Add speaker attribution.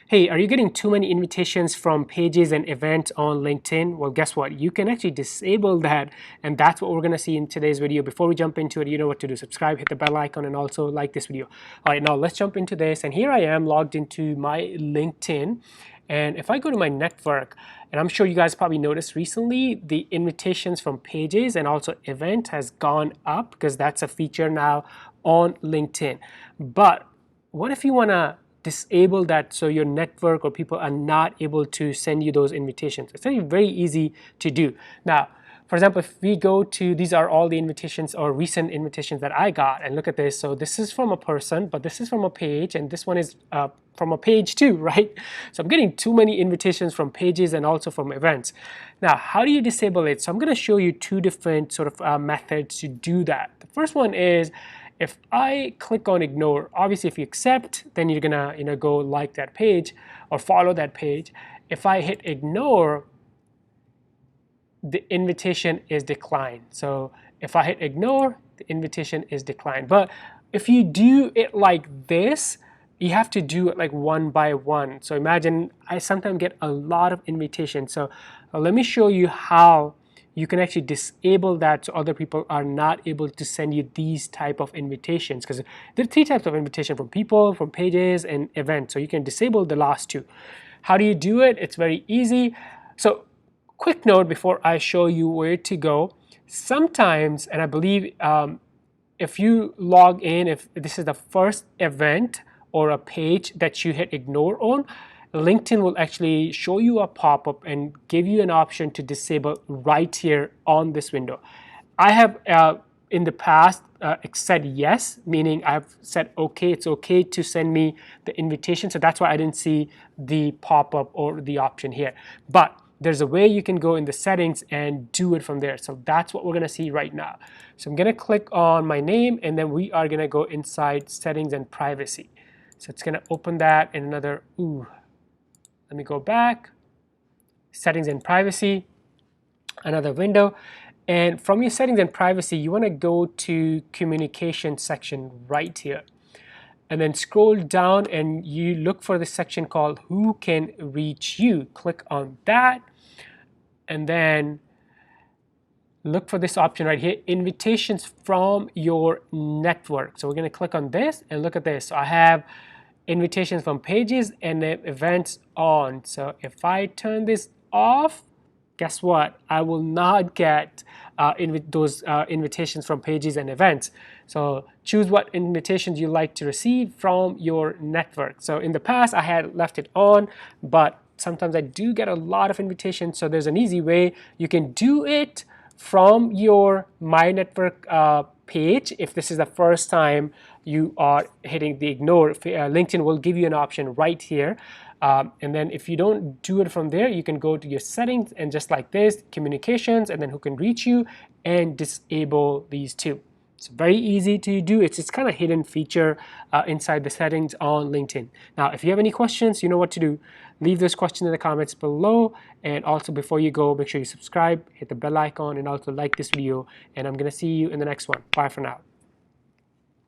Speaker 1: Hey, are you getting too many invitations from pages and events on LinkedIn? Well, guess what? You can actually disable that, and that's what we're going to see in today's video. Before we jump into it, you know what to do. Subscribe, hit the bell icon, and also like this video. All right, now let's jump into this. And here I am logged into my LinkedIn. And if I go to my network, and I'm sure you guys probably noticed recently, the invitations from pages and also event has gone up because that's a feature now on LinkedIn. But what if you want to disable that so your network or people are not able to send you those invitations? It's actually very easy to do. Now, for example, if we go to, these are all the invitations or recent invitations that I got, and look at this. So this is from a person, but this is from a page, and this one is from a page too, right? So I'm getting too many invitations from pages and also from events. Now, how do you disable it? So I'm going to show you two different sort of methods to do that. The first one is, if I click on ignore, obviously if you accept, then you're gonna go like that page or follow that page. If I hit ignore, the invitation is declined. So if I hit ignore, the invitation is declined. But if you do it like this, you have to do it like one by one. So imagine I sometimes get a lot of invitations. So let me show you how you can actually disable that so other people are not able to send you these type of invitations, because there are three types of invitation: from people, from pages, and events. So you can disable the last two. How do you do it? It's very easy. So quick note before I show you where to go. Sometimes, and I believe if you log in, if this is the first event or a page that you hit ignore on, LinkedIn will actually show you a pop-up and give you an option to disable right here on this window. I have in the past said yes, meaning I've said okay, it's okay to send me the invitation. So that's why I didn't see the pop-up or the option here. But there's a way you can go in the settings and do it from there. So that's what we're going to see right now. So I'm going to click on my name, and then we are going to go inside settings and privacy. So it's going to open that in another, let me go back, settings and privacy, another window. And from your settings and privacy, you want to go to communication section right here. And then scroll down and you look for the section called who can reach you. Click on that. And then look for this option right here, invitations from your network. So we're going to click on this and look at this. So I have invitations from pages and events on. So if I turn this off, guess what? I will not get those invitations from pages and events. So choose what invitations you like to receive from your network. So in the past, I had left it on, but sometimes I do get a lot of invitations. So there's an easy way. You can do it from your My Network page. If this is the first time you are hitting the ignore, LinkedIn will give you an option right here. And then if you don't do it from there, you can go to your settings and just like this, communications, and then who can reach you, and disable these two. It's very easy to do. It's kind of hidden feature inside the settings on LinkedIn. Now, if you have any questions, you know what to do. Leave those questions in the comments below. And also before you go, make sure you subscribe, hit the bell icon, and also like this video. And I'm going to see you in the next one. Bye for now.